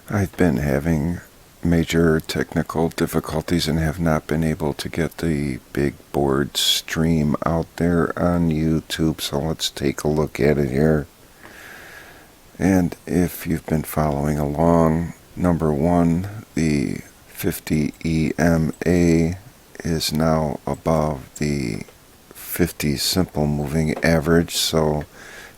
I've been having major technical difficulties and have not been able to get the Big Board stream out there on YouTube, so let's take a look at it here. And if you've been following along, number one, the 50 EMA is now above the 50 simple moving average, so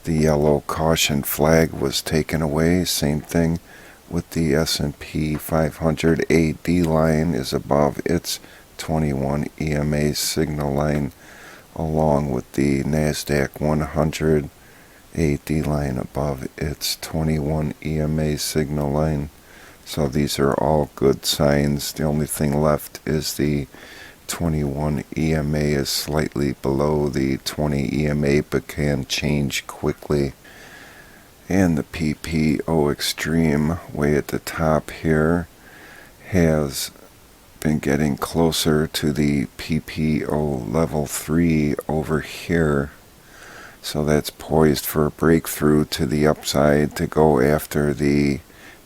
the yellow caution flag was taken away. Same thing with the S&P 500 AD line is above its 21 EMA signal line, along with the NASDAQ 100 AD line above its 21 EMA signal line. So these are all good signs. The only thing left is the 21 EMA is slightly below the 20 EMA but can change quickly. And the PPO extreme way at the top here has been getting closer to the PPO level 3 over here. So that's poised for a breakthrough to the upside to go after the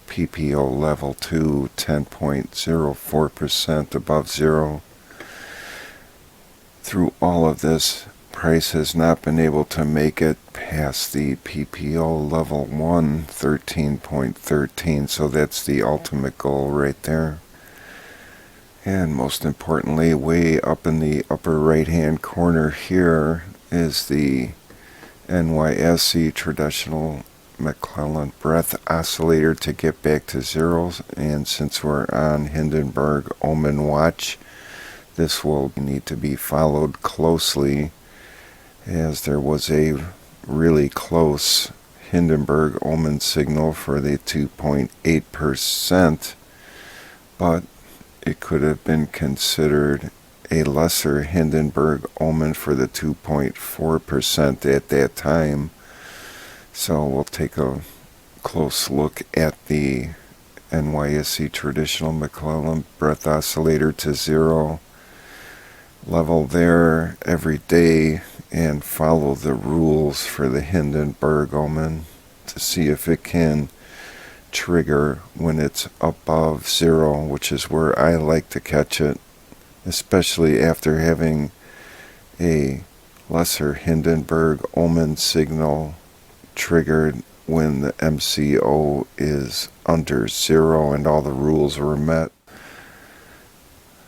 PPO level 2, 10.04% above zero. Through all of this, price has not been able to make it past the PPO level 1, 13.13, so that's the ultimate goal right there. And most importantly, way up in the upper right hand corner here is the NYSE traditional McClellan breadth oscillator to get back to zeros. And since we're on Hindenburg Omen watch, this will need to be followed closely, as there was a really close Hindenburg Omen signal for the 2.8%, but it could have been considered a lesser Hindenburg Omen for the 2.4% at that time. So we'll take a close look at the NYSE traditional McClellan breadth oscillator to zero level there every day and follow the rules for the Hindenburg Omen to see if it can trigger when it's above zero, which is where I like to catch it, especially after having a lesser Hindenburg Omen signal triggered when the MCO is under zero and all the rules were met.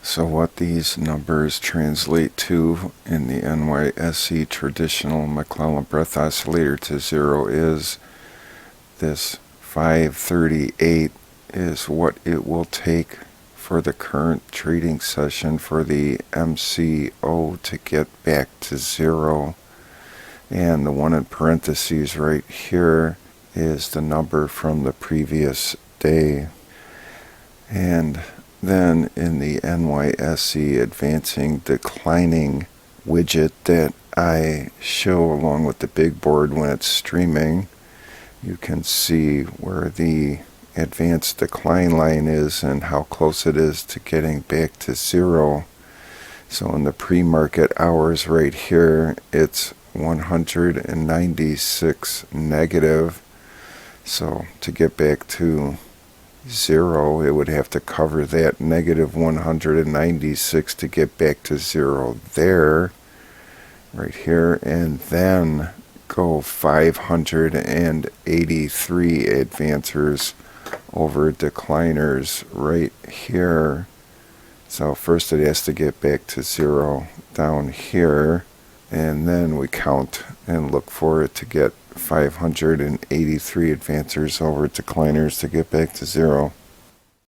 So what these numbers translate to in the NYSE traditional McClellan breadth oscillator to zero is this 538 is what it will take for the current trading session for the MCO to get back to zero. And the one in parentheses right here is the number from the previous day. And then in the NYSE advancing declining widget that I show along with the big board when it's streaming, you can see where the advanced decline line is and how close it is to getting back to zero. So in the pre-market hours right here, it's 196 negative. So to get back to zero, it would have to cover that negative 196 to get back to zero there, right here, and then go 583 advancers over decliners right here. So first it has to get back to zero down here, and then we count and look for it to get 583 advancers over decliners to get back to zero.